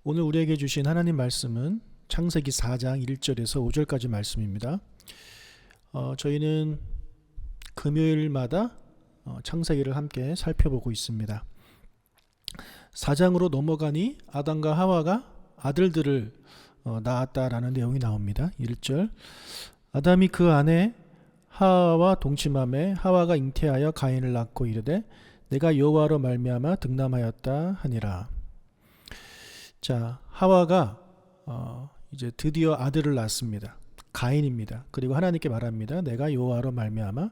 오늘 우리에게 주신 하나님 말씀은 창세기 4장 1절에서 5절까지 말씀입니다. 저희는 금요일마다 창세기를 함께 살펴보고 있습니다. 4장으로 넘어가니 아담과 하와가 아들들을 낳았다라는 내용이 나옵니다. 1절 아담이 그 아내 하와와 동침하매 하와가 잉태하여 가인을 낳고 이르되 내가 여호와로 말미암아 득남하였다 하니라. 자, 하와가 이제 드디어 아들을 낳습니다. 가인입니다. 그리고 하나님께 말합니다. 내가 여호와로 말미암아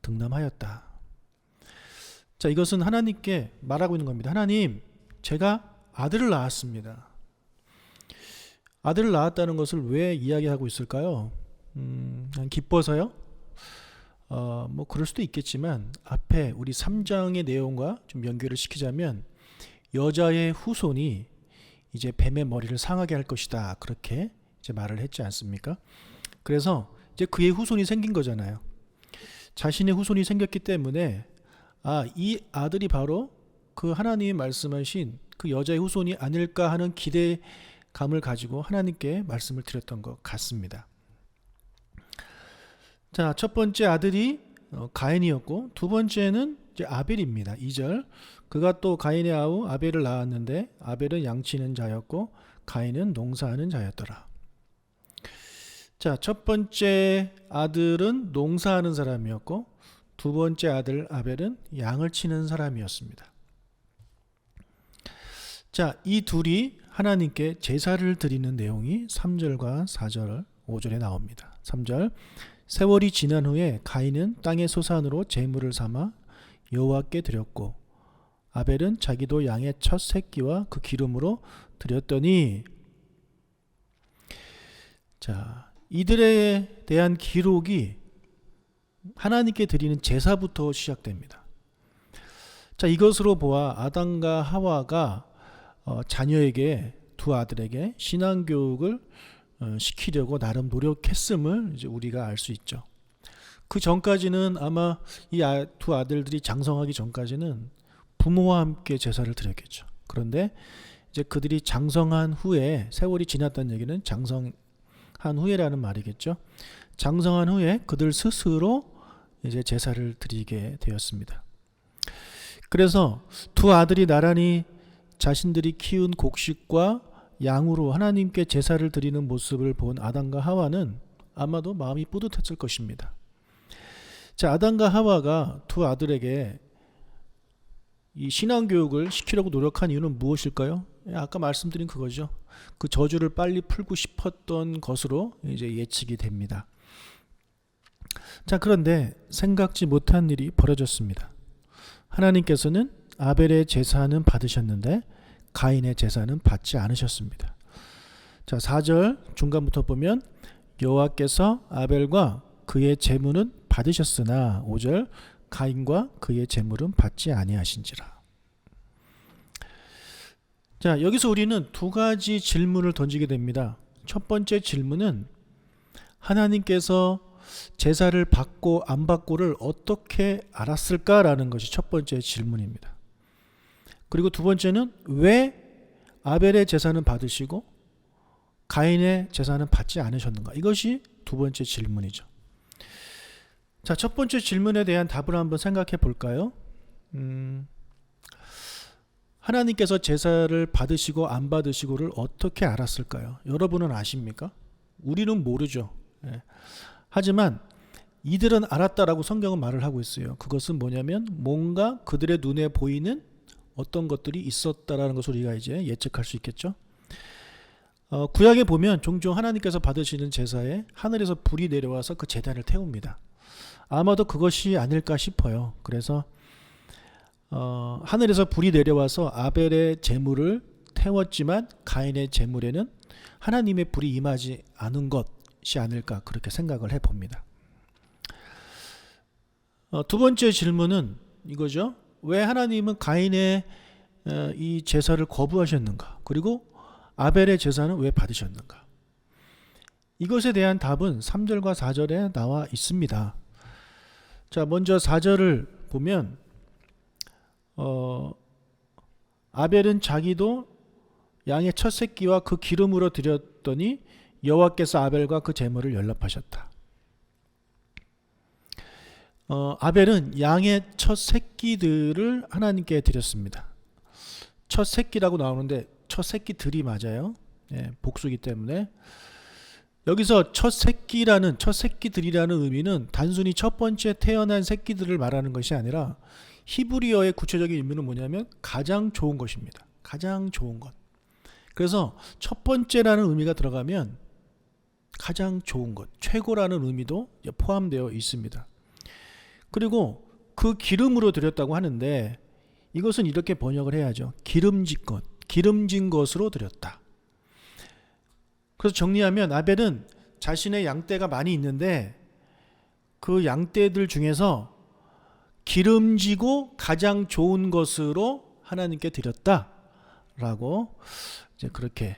득남하였다. 자, 이것은 하나님께 말하고 있는 겁니다. 하나님, 제가 아들을 낳았습니다. 아들을 낳았다는 것을 왜 이야기하고 있을까요? 기뻐서요? 뭐 그럴 수도 있겠지만 앞에 우리 3장의 내용과 좀 연결을 시키자면 여자의 후손이 이제 뱀의 머리를 상하게 할 것이다. 그렇게 이제 말을 했지 않습니까? 그래서 이제 그의 후손이 생긴 거잖아요. 자신의 후손이 생겼기 때문에 이 아들이 바로 그 하나님이 말씀하신 그 여자의 후손이 아닐까 하는 기대감을 가지고 하나님께 말씀을 드렸던 것 같습니다. 자, 첫 번째 아들이 가인이었고 두 번째는 이제 아벨입니다. 2절 그가 또 가인의 아우 아벨을 낳았는데 아벨은 양치는 자였고 가인은 농사하는 자였더라. 자, 첫 번째 아들은 농사하는 사람이었고 두 번째 아들 아벨은 양을 치는 사람이었습니다. 자, 이 둘이 하나님께 제사를 드리는 내용이 3절과 4절, 5절에 나옵니다. 3절 세월이 지난 후에 가인은 땅의 소산으로 제물을 삼아 여호와께 드렸고 아벨은 자기도 양의 첫 새끼와 그 기름으로 드렸더니, 자, 이들에 대한 기록이 하나님께 드리는 제사부터 시작됩니다. 자, 이것으로 보아 아담과 하와가 자녀에게, 두 아들에게 신앙교육을 시키려고 나름 노력했음을 이제 우리가 알 수 있죠. 그 전까지는 아마 이 두 아들들이 장성하기 전까지는 부모와 함께 제사를 드렸겠죠. 그런데 이제 그들이 장성한 후에, 세월이 지났다는 얘기는 장성한 후에라는 말이겠죠. 장성한 후에 그들 스스로 이제 제사를 드리게 되었습니다. 그래서 두 아들이 나란히 자신들이 키운 곡식과 양으로 하나님께 제사를 드리는 모습을 본 아담과 하와는 아마도 마음이 뿌듯했을 것입니다. 자, 아담과 하와가 두 아들에게 이 신앙교육을 시키려고 노력한 이유는 무엇일까요? 아까 말씀드린 그거죠. 그 저주를 빨리 풀고 싶었던 것으로 이제 예측이 됩니다. 자, 그런데 생각지 못한 일이 벌어졌습니다. 하나님께서는 아벨의 제사는 받으셨는데 가인의 제사는 받지 않으셨습니다. 자, 4절 중간부터 보면 여호와께서 아벨과 그의 제물은 받으셨으나 5절 가인과 그의 제물은 받지 아니하신지라. 자, 여기서 우리는 두 가지 질문을 던지게 됩니다. 첫 번째 질문은 하나님께서 제사를 받고 안 받고를 어떻게 알았을까라는 것이 첫 번째 질문입니다. 그리고 두 번째는 왜 아벨의 제사는 받으시고 가인의 제사는 받지 않으셨는가? 이것이 두 번째 질문이죠. 자, 첫 번째 질문에 대한 답을 한번 생각해 볼까요? 하나님께서 제사를 받으시고 안 받으시고를 어떻게 알았을까요? 여러분은 아십니까? 우리는 모르죠. 하지만 이들은 알았다라고 성경은 말을 하고 있어요. 그것은 뭐냐면 뭔가 그들의 눈에 보이는 어떤 것들이 있었다라는 것을 우리가 이제 예측할 수 있겠죠. 구약에 보면 종종 하나님께서 받으시는 제사에 하늘에서 불이 내려와서 그 제단을 태웁니다. 아마도 그것이 아닐까 싶어요. 그래서 하늘에서 불이 내려와서 아벨의 제물을 태웠지만 가인의 제물에는 하나님의 불이 임하지 않은 것이 아닐까, 그렇게 생각을 해봅니다. 두 번째 질문은 이거죠. 왜 하나님은 가인의 이 제사를 거부하셨는가? 그리고 아벨의 제사는 왜 받으셨는가? 이것에 대한 답은 3절과 4절에 나와 있습니다. 자, 먼저 4절을 보면 아벨은 자기도 양의 첫 새끼와 그 기름으로 드렸더니 여호와께서 아벨과 그 제물을 연락하셨다. 아벨은 양의 첫 새끼들을 하나님께 드렸습니다. 첫 새끼라고 나오는데 첫 새끼들이 맞아요. 예, 복수기 때문에. 여기서 첫 새끼들이라는 의미는 단순히 첫 번째 태어난 새끼들을 말하는 것이 아니라 히브리어의 구체적인 의미는 뭐냐면 가장 좋은 것입니다. 가장 좋은 것. 그래서 첫 번째라는 의미가 들어가면 가장 좋은 것, 최고라는 의미도 포함되어 있습니다. 그리고 그 기름으로 드렸다고 하는데 이것은 이렇게 번역을 해야죠. 기름진 것으로 드렸다. 그래서 정리하면 아벨은 자신의 양떼가 많이 있는데 그 양떼들 중에서 기름지고 가장 좋은 것으로 하나님께 드렸다라고 이제 그렇게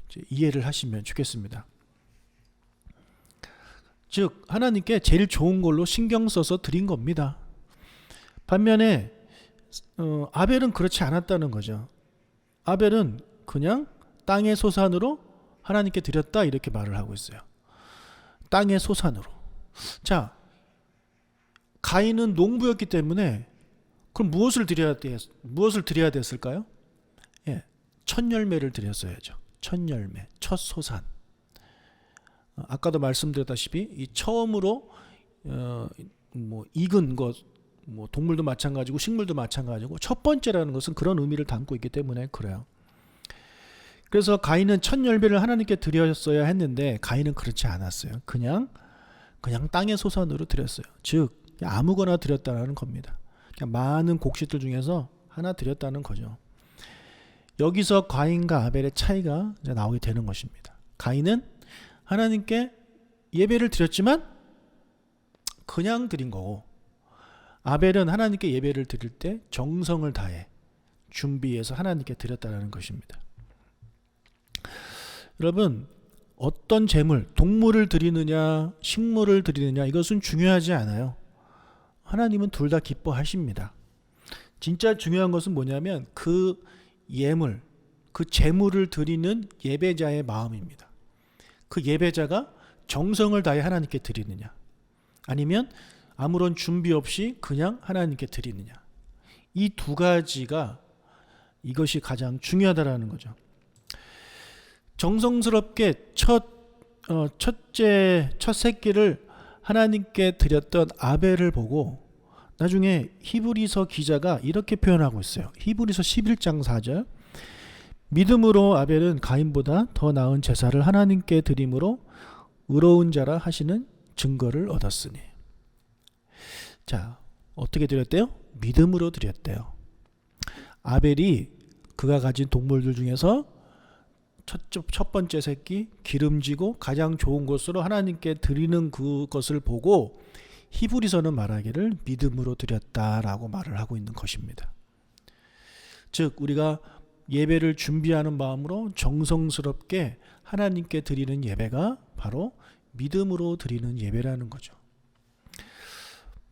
이제 이해를 하시면 좋겠습니다. 즉 하나님께 제일 좋은 걸로 신경 써서 드린 겁니다. 반면에 아벨은 그렇지 않았다는 거죠. 아벨은 그냥 땅의 소산으로 하나님께 드렸다 이렇게 말을 하고 있어요. 땅의 소산으로. 자, 가인은 농부였기 때문에 그럼 무엇을 드려야 됐을까요? 예, 첫 열매를 드렸어야죠. 첫 열매, 첫 소산. 아까도 말씀드렸다시피 이 처음으로 익은 것, 동물도 마찬가지고 식물도 마찬가지고 첫 번째라는 것은 그런 의미를 담고 있기 때문에 그래요. 그래서 가인은 첫 열매를 하나님께 드렸어야 했는데 가인은 그렇지 않았어요. 그냥 땅의 소산으로 드렸어요. 즉 아무거나 드렸다는 겁니다. 그냥 많은 곡식들 중에서 하나 드렸다는 거죠. 여기서 가인과 아벨의 차이가 이제 나오게 되는 것입니다. 가인은 하나님께 예배를 드렸지만 그냥 드린 거고, 아벨은 하나님께 예배를 드릴 때 정성을 다해 준비해서 하나님께 드렸다는 것입니다. 여러분, 어떤 제물, 동물을 드리느냐 식물을 드리느냐 이것은 중요하지 않아요. 하나님은 둘 다 기뻐하십니다. 진짜 중요한 것은 뭐냐면 그 예물, 그 제물을 드리는 예배자의 마음입니다. 그 예배자가 정성을 다해 하나님께 드리느냐 아니면 아무런 준비 없이 그냥 하나님께 드리느냐, 이 두 가지가 이것이 가장 중요하다라는 거죠. 정성스럽게 첫 새끼를 하나님께 드렸던 아벨을 보고 나중에 히브리서 기자가 이렇게 표현하고 있어요. 히브리서 11장 4절, 믿음으로 아벨은 가인보다 더 나은 제사를 하나님께 드림으로 의로운 자라 하시는 증거를 얻었으니. 자, 어떻게 드렸대요? 믿음으로 드렸대요. 아벨이 그가 가진 동물들 중에서 첫 번째 새끼 기름지고 가장 좋은 것으로 하나님께 드리는 그것을 보고 히브리서는 말하기를 믿음으로 드렸다라고 말을 하고 있는 것입니다. 즉 우리가 예배를 준비하는 마음으로 정성스럽게 하나님께 드리는 예배가 바로 믿음으로 드리는 예배라는 거죠.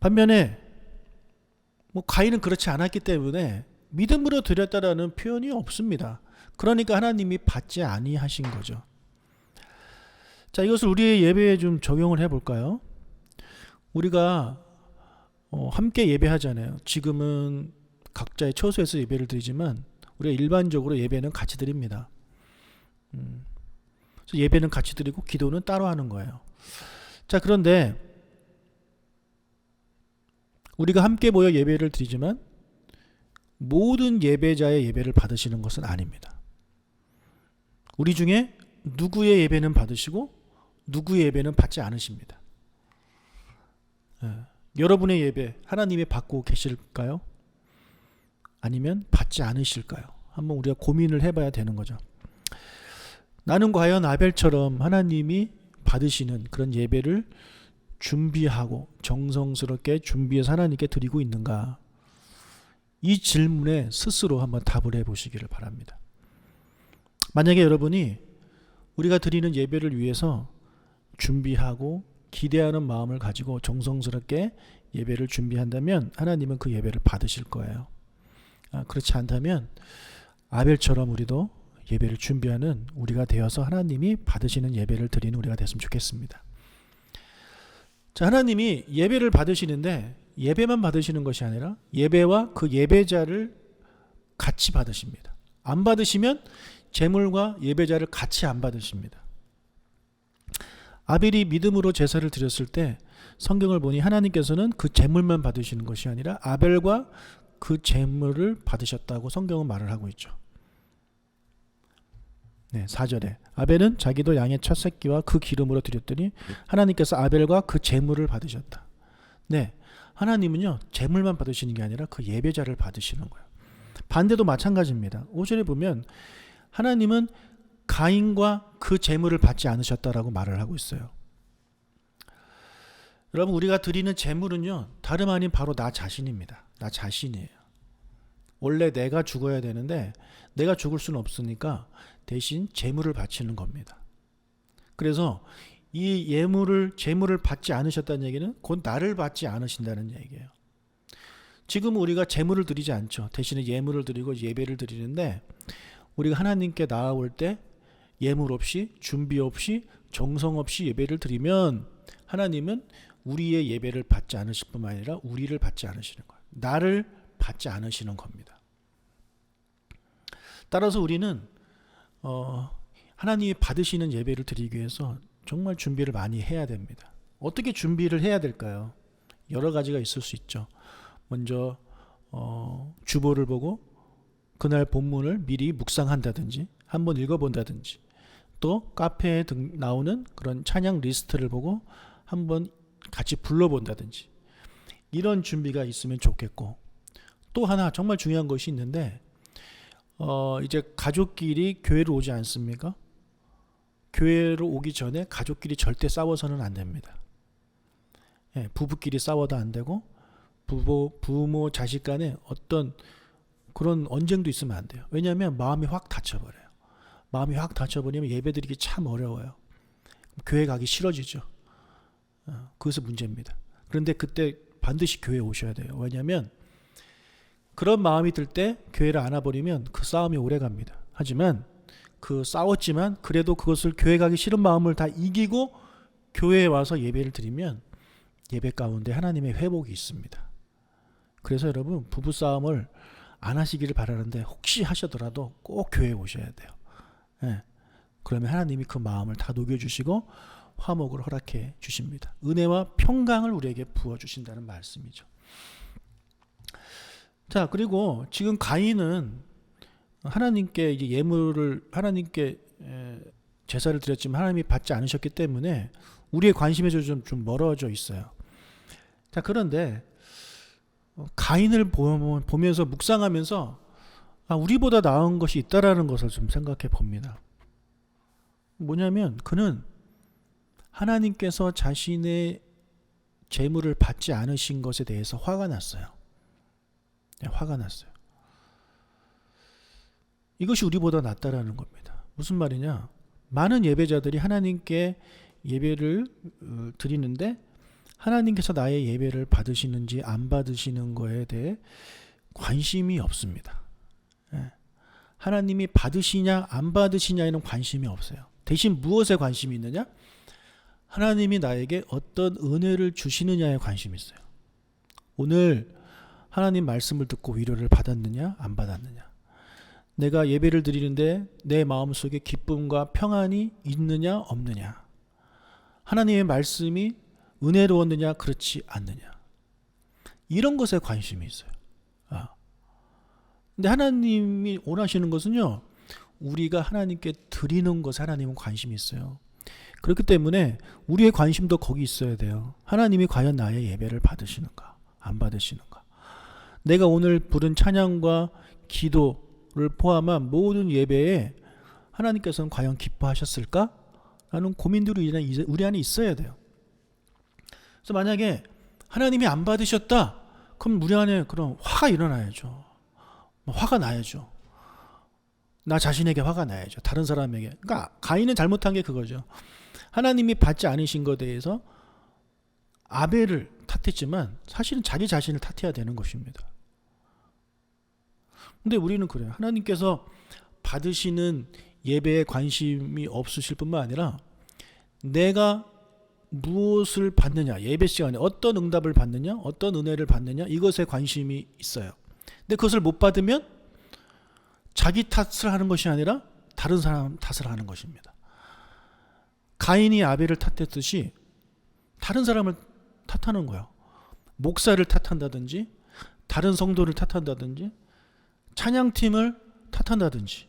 반면에 가인은 그렇지 않았기 때문에 믿음으로 드렸다라는 표현이 없습니다. 그러니까 하나님이 받지 아니하신 거죠. 자, 이것을 우리의 예배에 좀 적용을 해볼까요? 우리가 함께 예배하잖아요. 지금은 각자의 처소에서 예배를 드리지만 우리가 일반적으로 예배는 같이 드립니다. 그래서 예배는 같이 드리고 기도는 따로 하는 거예요. 자, 그런데 우리가 함께 모여 예배를 드리지만 모든 예배자의 예배를 받으시는 것은 아닙니다. 우리 중에 누구의 예배는 받으시고 누구의 예배는 받지 않으십니다. 여러분의 예배 하나님이 받고 계실까요? 아니면 받지 않으실까요? 한번 우리가 고민을 해봐야 되는 거죠. 나는 과연 아벨처럼 하나님이 받으시는 그런 예배를 준비하고 정성스럽게 준비해서 하나님께 드리고 있는가? 이 질문에 스스로 한번 답을 해보시기를 바랍니다. 만약에 여러분이 우리가 드리는 예배를 위해서 준비하고 기대하는 마음을 가지고 정성스럽게 예배를 준비한다면 하나님은 그 예배를 받으실 거예요. 그렇지 않다면 아벨처럼 우리도 예배를 준비하는 우리가 되어서 하나님이 받으시는 예배를 드리는 우리가 됐으면 좋겠습니다. 자, 하나님이 예배를 받으시는데 예배만 받으시는 것이 아니라 예배와 그 예배자를 같이 받으십니다. 안 받으시면 제물과 예배자를 같이 안 받으십니다. 아벨이 믿음으로 제사를 드렸을 때 성경을 보니 하나님께서는 그 제물만 받으시는 것이 아니라 아벨과 그 제물을 받으셨다고 성경은 말을 하고 있죠. 네, 4절에 아벨은 자기도 양의 첫 새끼와 그 기름으로 드렸더니 하나님께서 아벨과 그 제물을 받으셨다. 네, 하나님은요 제물만 받으시는 게 아니라 그 예배자를 받으시는 거예요. 반대도 마찬가지입니다. 5절에 보면 하나님은 가인과 그 제물을 받지 않으셨다라고 말을 하고 있어요. 여러분, 우리가 드리는 제물은요 다름 아닌 바로 나 자신입니다. 나 자신이에요. 원래 내가 죽어야 되는데 내가 죽을 수는 없으니까 대신 제물을 바치는 겁니다. 그래서 이 제물을 받지 않으셨다는 얘기는 곧 나를 받지 않으신다는 얘기예요. 지금 우리가 제물을 드리지 않죠. 대신에 예물을 드리고 예배를 드리는데 우리가 하나님께 나아올 때 예물 없이 준비 없이 정성 없이 예배를 드리면 하나님은 우리의 예배를 받지 않으실 뿐만 아니라 우리를 받지 않으시는 거예요. 나를 받지 않으시는 겁니다. 따라서 우리는 하나님이 받으시는 예배를 드리기 위해서 정말 준비를 많이 해야 됩니다. 어떻게 준비를 해야 될까요? 여러 가지가 있을 수 있죠. 먼저 주보를 보고 그날 본문을 미리 묵상한다든지 한번 읽어본다든지 또 카페에 나오는 그런 찬양 리스트를 보고 한번 같이 불러본다든지 이런 준비가 있으면 좋겠고, 또 하나 정말 중요한 것이 있는데 이제 가족끼리 교회로 오지 않습니까? 교회로 오기 전에 가족끼리 절대 싸워서는 안 됩니다. 예, 부부끼리 싸워도 안 되고 부모 자식 간에 어떤 그런 언쟁도 있으면 안 돼요. 왜냐하면 마음이 확 다쳐버려요. 마음이 확 다쳐버리면 예배드리기 참 어려워요. 교회 가기 싫어지죠. 그것이 문제입니다. 그런데 그때 반드시 교회에 오셔야 돼요. 왜냐하면 그런 마음이 들 때 교회를 안 와버리면 그 싸움이 오래 갑니다. 하지만 싸웠지만 그래도 그것을 교회 가기 싫은 마음을 다 이기고 교회에 와서 예배를 드리면 예배 가운데 하나님의 회복이 있습니다. 그래서 여러분, 부부싸움을 안 하시기를 바라는데 혹시 하셔더라도 꼭 교회에 오셔야 돼요. 예. 그러면 하나님이 그 마음을 다 녹여주시고 화목을 허락해 주십니다. 은혜와 평강을 우리에게 부어주신다는 말씀이죠. 자, 그리고 지금 가인은 하나님께 이제 하나님께 제사를 드렸지만 하나님이 받지 않으셨기 때문에 우리의 관심에서 좀 멀어져 있어요. 자, 그런데 가인을 보면서 묵상하면서 우리보다 나은 것이 있다라는 것을 좀 생각해 봅니다. 뭐냐면 그는 하나님께서 자신의 제물을 받지 않으신 것에 대해서 화가 났어요. 화가 났어요. 이것이 우리보다 낫다라는 겁니다. 무슨 말이냐? 많은 예배자들이 하나님께 예배를 드리는데 하나님께서 나의 예배를 받으시는지 안 받으시는 거에 대해 관심이 없습니다. 하나님이 받으시냐 안 받으시냐에는 관심이 없어요. 대신 무엇에 관심이 있느냐? 하나님이 나에게 어떤 은혜를 주시느냐에 관심이 있어요. 오늘 하나님 말씀을 듣고 위로를 받았느냐 안 받았느냐, 내가 예배를 드리는데 내 마음속에 기쁨과 평안이 있느냐 없느냐, 하나님의 말씀이 은혜로웠느냐 그렇지 않느냐, 이런 것에 관심이 있어요. 근데 하나님이 원하시는 것은요, 우리가 하나님께 드리는 것에 하나님은 관심이 있어요. 그렇기 때문에 우리의 관심도 거기 있어야 돼요. 하나님이 과연 나의 예배를 받으시는가 안 받으시는가, 내가 오늘 부른 찬양과 기도를 포함한 모든 예배에 하나님께서는 과연 기뻐하셨을까? 라는 고민들이 우리 안에 있어야 돼요. 그래서 만약에 하나님이 안 받으셨다, 그럼 우리 안에 그런 화가 일어나야죠. 화가 나야죠. 나 자신에게 화가 나야죠. 다른 사람에게. 그러니까 가인은 잘못한 게 그거죠. 하나님이 받지 않으신 것에 대해서 아벨을 탓했지만 사실은 자기 자신을 탓해야 되는 것입니다. 근데 우리는 그래요. 하나님께서 받으시는 예배에 관심이 없으실 뿐만 아니라 내가 무엇을 받느냐, 예배 시간에 어떤 응답을 받느냐, 어떤 은혜를 받느냐, 이것에 관심이 있어요. 근데 그것을 못 받으면 자기 탓을 하는 것이 아니라 다른 사람 탓을 하는 것입니다. 가인이 아벨을 탓했듯이 다른 사람을 탓하는 거예요. 목사를 탓한다든지, 다른 성도를 탓한다든지, 찬양팀을 탓한다든지,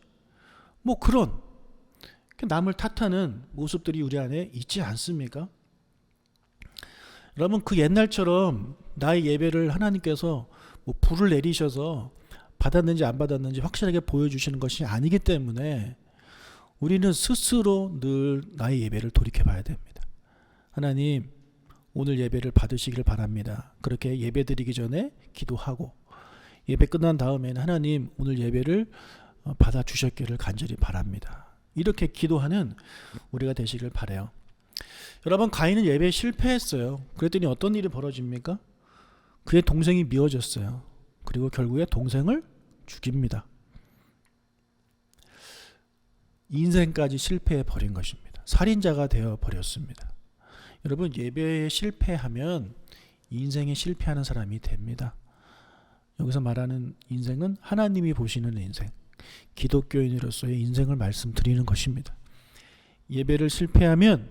뭐 그런 남을 탓하는 모습들이 우리 안에 있지 않습니까? 여러분, 그 옛날처럼 나의 예배를 하나님께서 뭐 불을 내리셔서 받았는지 안 받았는지 확실하게 보여주시는 것이 아니기 때문에 우리는 스스로 늘 나의 예배를 돌이켜 봐야 됩니다. 하나님, 오늘 예배를 받으시길 바랍니다. 그렇게 예배 드리기 전에 기도하고, 예배 끝난 다음에는 하나님, 오늘 예배를 받아주셨기를 간절히 바랍니다. 이렇게 기도하는 우리가 되시길 바라요. 여러분, 가인은 예배에 실패했어요. 그랬더니 어떤 일이 벌어집니까? 그의 동생이 미워졌어요. 그리고 결국에 동생을 죽입니다. 인생까지 실패해 버린 것입니다. 살인자가 되어 버렸습니다. 여러분, 예배에 실패하면 인생에 실패하는 사람이 됩니다. 여기서 말하는 인생은 하나님이 보시는 인생, 기독교인으로서의 인생을 말씀드리는 것입니다. 예배를 실패하면,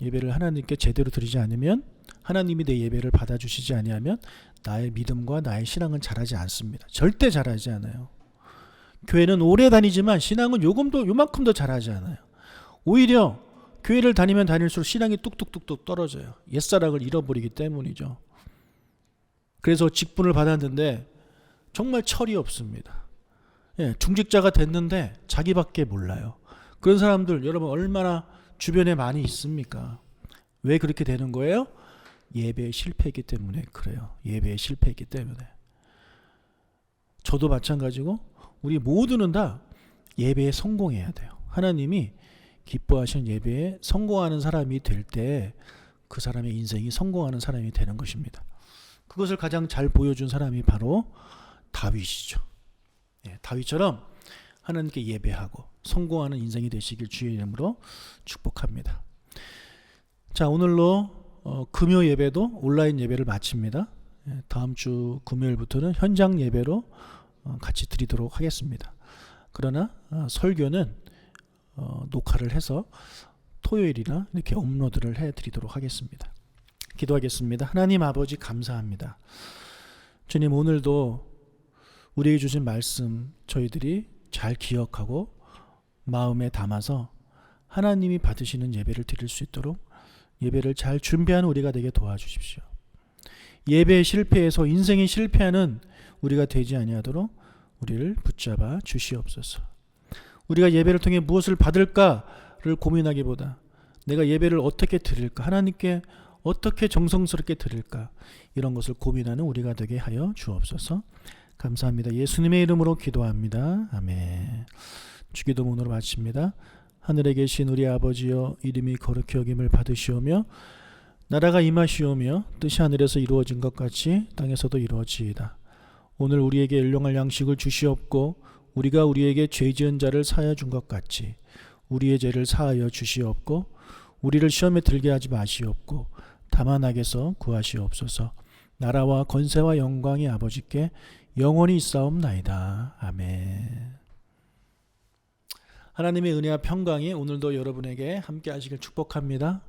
예배를 하나님께 제대로 드리지 않으면, 하나님이 내 예배를 받아주시지 아니하면 나의 믿음과 나의 신앙은 자라지 않습니다. 절대 자라지 않아요. 교회는 오래 다니지만 신앙은 요만큼 더 자라지 않아요. 오히려 교회를 다니면 다닐수록 신앙이 뚝뚝뚝뚝 떨어져요. 옛사랑을 잃어버리기 때문이죠. 그래서 직분을 받았는데 정말 철이 없습니다. 중직자가 됐는데 자기밖에 몰라요. 그런 사람들 여러분 얼마나 주변에 많이 있습니까? 왜 그렇게 되는 거예요? 예배에 실패했기 때문에 그래요. 예배에 실패했기 때문에. 저도 마찬가지고 우리 모두는 다 예배에 성공해야 돼요. 하나님이 기뻐하시는 예배에 성공하는 사람이 될 때 그 사람의 인생이 성공하는 사람이 되는 것입니다. 그것을 가장 잘 보여준 사람이 바로 다윗이죠. 다윗처럼 하나님께 예배하고 성공하는 인생이 되시길 주의 이름으로 축복합니다. 자, 오늘로 금요 예배도 온라인 예배를 마칩니다. 다음 주 금요일부터는 현장 예배로 같이 드리도록 하겠습니다. 그러나 설교는 녹화를 해서 토요일이나 이렇게 업로드를 해드리도록 하겠습니다. 기도하겠습니다. 하나님 아버지 감사합니다. 주님, 오늘도 우리에게 주신 말씀 저희들이 잘 기억하고 마음에 담아서 하나님이 받으시는 예배를 드릴 수 있도록 예배를 잘 준비하는 우리가 되게 도와주십시오. 예배에 실패해서 인생이 실패하는 우리가 되지 아니하도록 우리를 붙잡아 주시옵소서. 우리가 예배를 통해 무엇을 받을까를 고민하기보다 내가 예배를 어떻게 드릴까, 하나님께 어떻게 정성스럽게 드릴까, 이런 것을 고민하는 우리가 되게 하여 주옵소서. 감사합니다. 예수님의 이름으로 기도합니다. 아멘. 주기도문으로 마칩니다. 하늘에 계신 우리 아버지여, 이름이 거룩히 여김을 받으시오며 나라가 임하시오며 뜻이 하늘에서 이루어진 것 같이 땅에서도 이루어지이다. 오늘 우리에게 일용할 양식을 주시옵고 우리가 우리에게 죄 지은 자를 사하여 준 것 같이 우리의 죄를 사하여 주시옵고 우리를 시험에 들게 하지 마시옵고 다만 악에서 구하시옵소서. 나라와 권세와 영광이 아버지께 영원히 있사옵나이다. 아멘. 하나님의 은혜와 평강이 오늘도 여러분에게 함께 하시길 축복합니다.